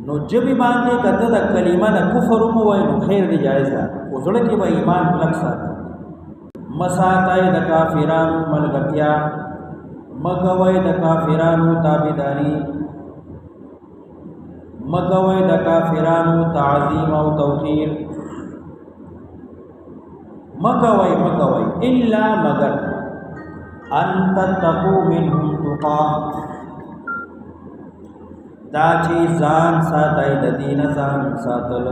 نو جبی باندې کته د کلمه د کفر مو وای نو خیر دی جایز ده او زړه کې به ایمان کلک ساتي مساتای د کافرانو ملګرتیا مګوي د کافرانو تابعداري مګوي د کافرانو تعظیم او توقیر مګوي الا مگر ان تتقوا منهم تقا دا چې ځان ساتي د دین ځان ساتل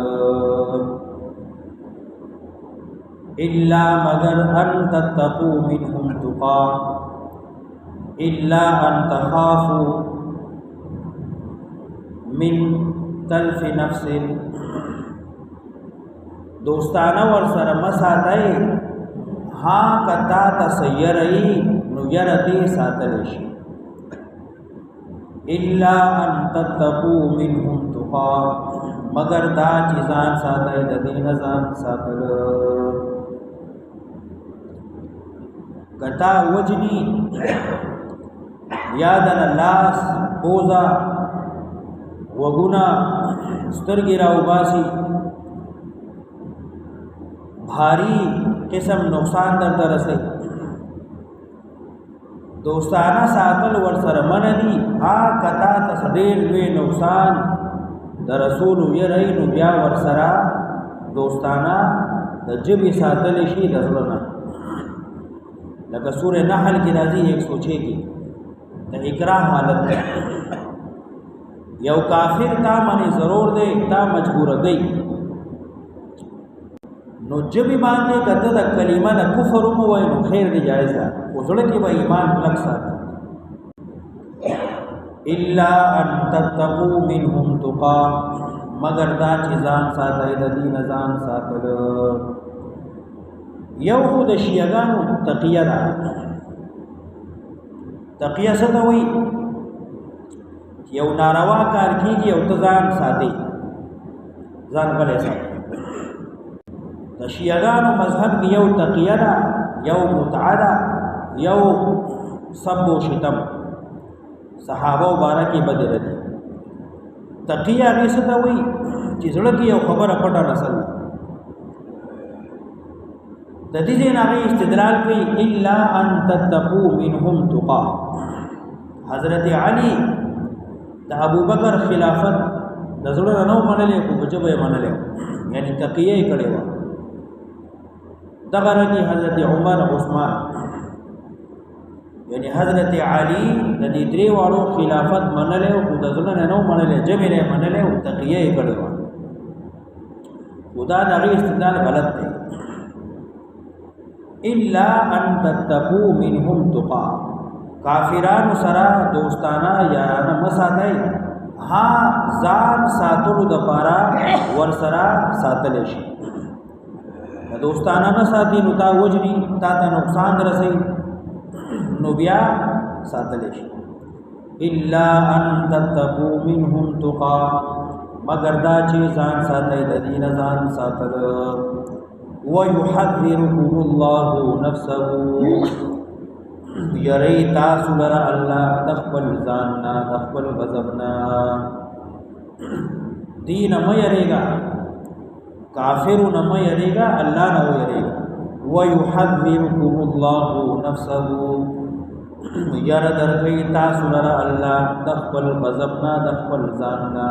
الا مگر ان تتقوا منهم تقا الا ان تخافوا من تلف نفس دوستانه ور سره مساتای ها کتا تسیرئی نو يرتی ساتل شي الا ان تتقوا منهم تقا مگر دا چیزان ساتای د دین ځان ساتل کتا وجنی یادن لاس بوزا وګونا سترګې راو باسي بھاری قسم نقصان در رسي دوستانه ساتل ور سره منني ها کتا تصدیر لوی نقصان در رسول یې رہی نو بیا ور سره دوستانه د جبې ساتل شي د زړه لکه سورہ نحل کی راځي 106 کی د اکراه حالت ده یو کافر تا باندې ضرور دی تا مجبور دی نو جبې باندې کته د کلمه د کفر مو وای نو خیر دی جایز ده او زړه کې به ایمان کلک ساتي الا ان تتقوا منهم تقا مگر دا چې ځان ساتي د دین ځان ساتل یو خو د شیعاګانو تقیه ده تقیه څه ته وایي یو ناروا کار کیږي او ته ځان ساتي ځان غلی ساتي د شیعاګانو مذهب کې یو تقیه ده یو متعه ده یو سب و شتم صحابه مبارکې بدر دي تقیه هغې څه ته وایي چې زړه کې یو خبره پټه نسل د دې ځای نه استدلال کوي الا ان تتقوا منهم تقا حضرت علی د ابوبکر خلافت د زړه نه منلې کو بجبه منلې یعنی تقیه کړي و دغه رنګي حضرت عمر عثمان یعنی حضرت علی د دې درې والو خلافت منلې او د زړه نه منلې جبه نه منلې او تقیه کړي و خدا دغه استدلال غلط دی الا ان تتقوا منهم تقا کافرانو سره دوستانه یارانه مساتای ها ځان ساتلو د پاره ور سره ساتل شي دوستانه نه ساتي نو تا وجني تا ته نقصان رسي نو بیا ساتل شي الا ان تتقوا منهم تقا مگر دا چې ځان ساتي د دین ځان ساتل ويحذركم الله نفسه یری تاسو لرا الله تخبل ځاننا تخبل غضبنا دین مې یریگا کافر نه یریگا الله نه یریگا ويحذركم الله نفسه یرا درګی تاسو لرا الله تخبل غضبنا تخبل ځاننا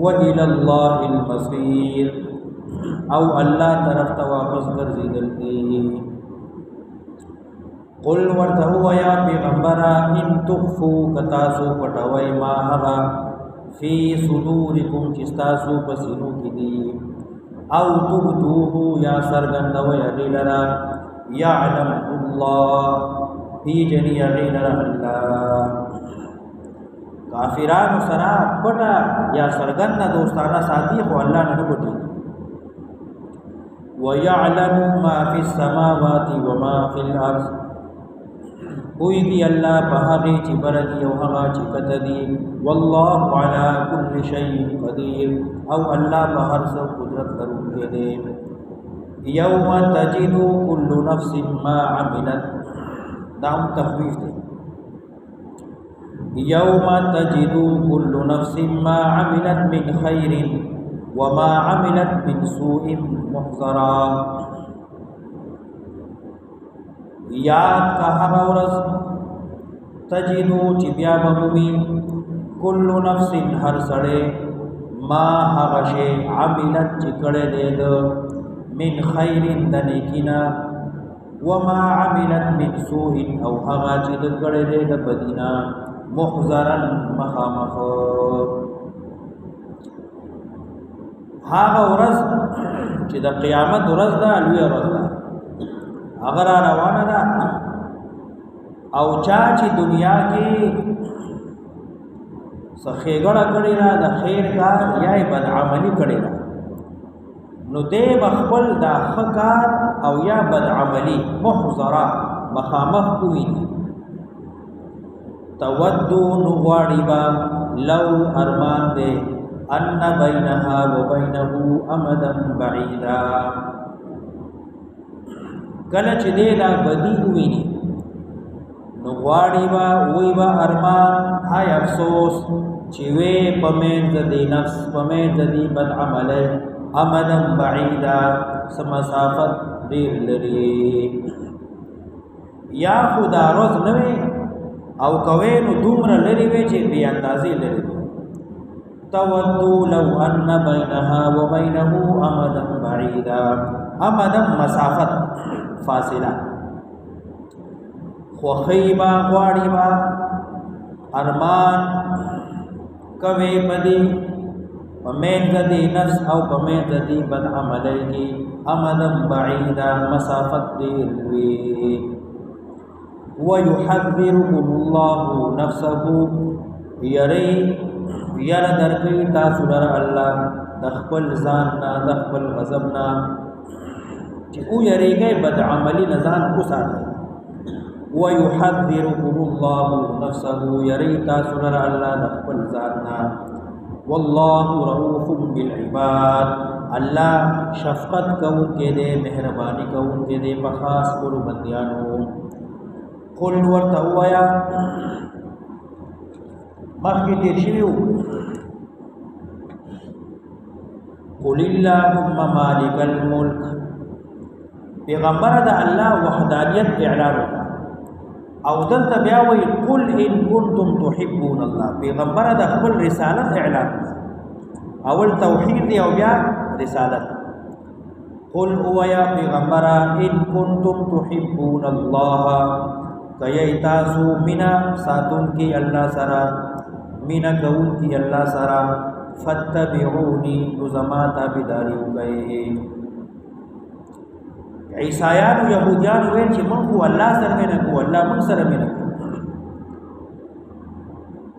والى الله المصير او الله طرف ته واپس ګرځیدل دي قل ورته ويا پیغمبر ان تخفوا کتاسو پټوي ما هغه فی صدورکم چستاسو پسینو کې دي او تبدوه یا سرګندوي غیلرا يعلم الله فی جنی غیلرا الله کافرانو سره پټا یا سرګند دوستانه ساتي خو الله نه پټي ويعلم ما في السماوات وما في الارض ويدي الله بهغي چې بردي او هغه چې کتدي والله على كل شيء قدير او الله بهر څه قدرت لرونکی دی يوم تجد كل نفس ما عملت دام تخفيف دی يوم تجد كل نفس ما عملت من خير وما عملت من سوء محضرا یاد کا هغه ورځ تجدو چې بیا بمومي كل نفس هر سړی ما هغه شی عملت چې کړی دی من خیر د نیکینا وما عملت من سوء او هغه چې د کړی دی د بدینا محضرا مخامخ هغه ورځ چې د قیامت ورځ ده لوی ورځ ده اگر روانه ده او چا چې دنیا کې سخیګړه کړی را د خیر کار یا بد عملی کړی را نو دې بخپل دا خکار او یا بد عملی محضرا مخامخ کوي تودو نغواړي با لو ارمان دې ان بینها وبینه امدا بعیدا کله چې دې دا بدی ویني نو غواړي با وی با ارمان هاي افسوس چې وې پمنځ دې نفس پمنځ دې بد عمله امدا بعیدا سمسافت ډیر لري یا خدا روز نوې او کوي نو دومره لري وي چې بیا اندازې لري تودو لو ان بینها وبینه امدا بعیدا امدا مسافت فاصله خو خیبا غواړي با ارمان کوي بدی پمین دې نفس او پمین دې بد عملی کی امدا بعیدا مسافت دې وی ويحذركم الله نفسه يري ير درکې تاسو در الله د خپل ځان نه د خپل غضب نه چې او یریږي بد عملی نه ځان وساتئ ويحذركم الله نفسه يري تاسو در الله د خپل ځان نه والله رؤوف بالعباد الله شفقت کوونکی دی مهرباني کوونکی دی په خاص کولو بندیانو قل ورته وایا مخکې تیر شویو قل اللهم مالک الملک پیغمبر د الله وحدانیت اعلان او دلته بیا وی قل ان کنتم تحبون الله پیغمبر د خپل رسالت اعلان اول توحید دی او بیا رسالت قل وایا پیغمبر ان کنتم تحبون الله کای تاسو مینا ساتون کی الله سرا مینا کون کی الله سرا فتبعونی زما تابعداري وکئ عیسایان او يهوديان ویل چې موږ الله سره نه کو الله موږ سره نه کو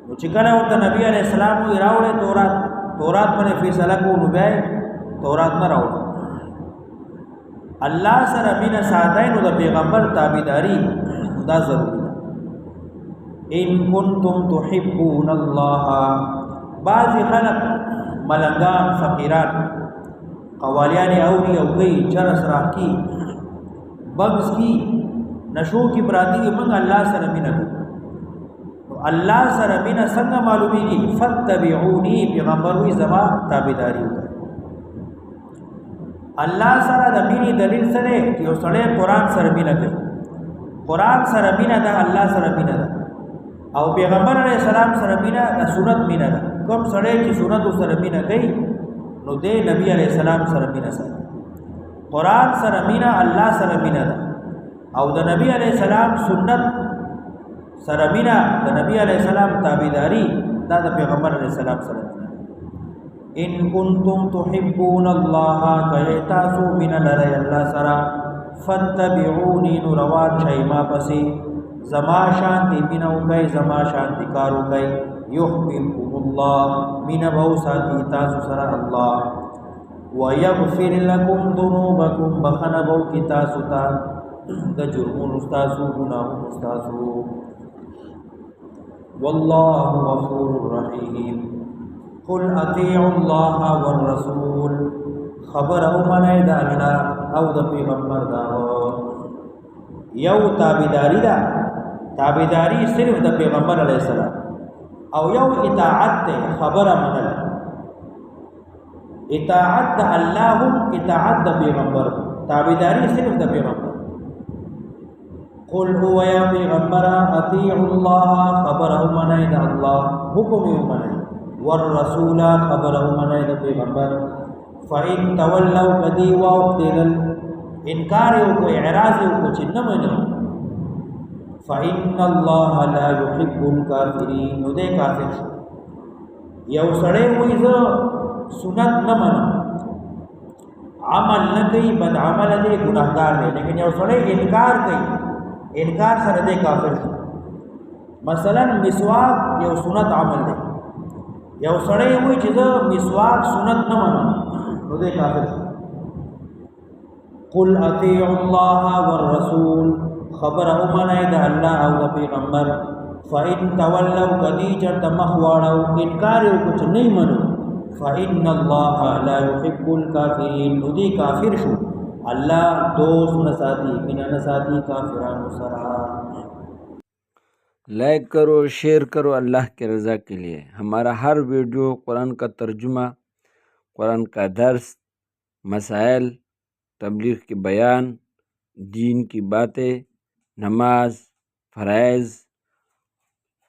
نو چې کله ورته نبی عليه السلام یې راوړې تورات باندې فیصله کو نو بیا تورات نه راوړ الله سره مینا ساتای نو د پیغمبر تابعداري دا ضروری ده ان کنتم تحبون الله بعض خلق ملنگان فقیران قوالیان اوری او گئی چرس راہ کی بغز کی نشو کی براتی کی منگ اللہ سره مینا کو تو اللہ سره مینا سنگ معلومی کی فتبعونی پیغمبر ہوئی زما تابداری ہوتا اللہ سره د مینی دلیل سره کہ او سڑے قرآن سره مینا کئی قرآن سره مینا دا اللہ سره مینا دا او پیغمبر علیہ السلام سره مینا دا سنت مینا دا کم سڑے کی سنت سره مینا کئی نو دے نبی علیہ السلام سره مینا سره قرآن سره مینا الله سره مینا دا او د نبی علیہ السلام سنت سره مینا د نبی علیہ السلام تابعداری دا د پیغمبر علیہ السلام سره مینا ان کنتم تحبون الله کایتاسو مینا لری الله سره فتبعونی نو روان شای ما پسی زما شانتی بینو کئی زما شانتی کارو کئی یحببکم الله من بو ساتی تاسو سره الله ويغفر لكم ذنوبكم بخنا بو کی تاسو تا د جرمون استاسو گناہ استاسو والله غفور رحیم قل اطیعوا الله والرسول خبر او منای دا الله او د پیغمبر دا یو تابعداری دا تابعداری صرف د پیغمبر علیہ السلام او یو اطاعت ته خبره منل، اطاعت د الله هم اطاعت د پیغمبر، تابعداري صرف د پیغمبر. قل هو یا پیغمبر اطیعوا الله، خبره منئ د الله، حکم یې منئ، والرسول خبره منئ د پیغمبر. فإن تولوا کدی واوښتېدل، انکار یې وکړو، اعراض یې وکړو چې نه منو، فإن الله لا يحب الكافرين، نو دې کافر شو. یو سړی وایي زه سنت نه منم، عمل نه کوي، بد عمل دی، ګناهګار دی، لیکن یو سړی انکار کوي، انکار سره دې کافر شو. مثلا مسواک یو سنت عمل دی، یو سړی وایي چې زه مسواک سنت نه منم، نو دې کافر شو. قل اطیعوا الله والرسول، خبر امنای د الله او د پیغمبر. فإن تولوا کدی چرته مخ واړو، انکار وکړو چې نه منو، فإن الله لا يحب الكافرين، نو دی کافر شو. الله دوست نه ساتي، مینا نه ساتي کافرانو سره. لائک کرو، شیئر کرو اللہ کی رضا کے لیے. ہمارا ہر ویڈیو قرآن کا ترجمہ، قرآن کا درس، مسائل، تبلیغ کی بیان، دین کی باتیں، نماز، فرائض،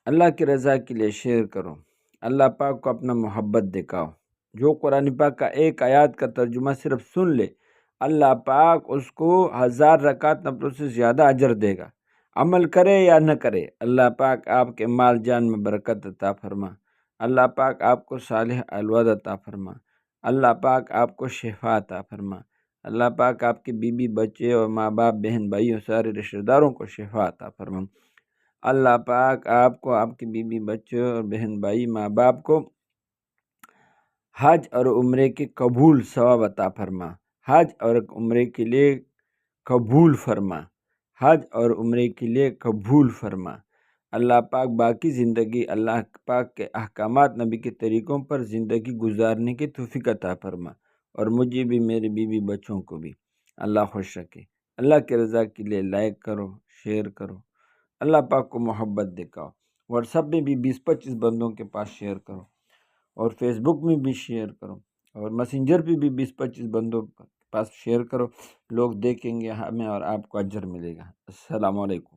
اللہ کی رضا کے لیے شیئر کرو. اللہ پاک کو اپنا محبت دکھاؤ. جو قرآن پاک کا ایک آیات کا ترجمہ صرف سن لے، اللہ پاک اس کو 1000 رکعت نفلوں سے زیادہ اجر دے گا. عمل کرے یا نہ کرے، اللہ پاک آپ کے مال جان میں برکت عطا فرما. اللہ پاک آپ کو صالح اولاد عطا فرما. اللہ پاک آپ کو شفا عطا فرما. اللہ پاک آپ کے بیوی بچے اور ماں باپ بہن بھائی اور سارے رشتہ داروں کو شفا عطا فرما. اللہ پاک آپ کو، آپ کے بیوی بچے اور بہن بھائی ماں باپ کو حج اور عمرے کے قبول ثواب عطا فرما. حج اور عمرے کے لیے قبول فرما. حج اور عمرے کے لیے قبول فرما. اللہ پاک باقی زندگی اللہ پاک کے احکامات، نبی کے طریقوں پر زندگی گزارنے کی توفیق عطا فرما، اور مجھے بھی، میرے بیوی بچوں کو بھی اللہ خوش رکھے. اللہ کی رضا کے لیے لائک کرو، شیئر کرو. اللہ پاک کو محبت دکھاؤ. واٹس ایپ میں بھی 20-25 بندوں کے پاس شیئر کرو، اور فیس بک میں بھی شیئر کرو، اور میسنجر پہ بھی 20-25 بندوں کے پاس شیئر کرو. لوگ دیکھیں گے ہمیں اور آپ کو اجر ملے گا. السلام علیکم.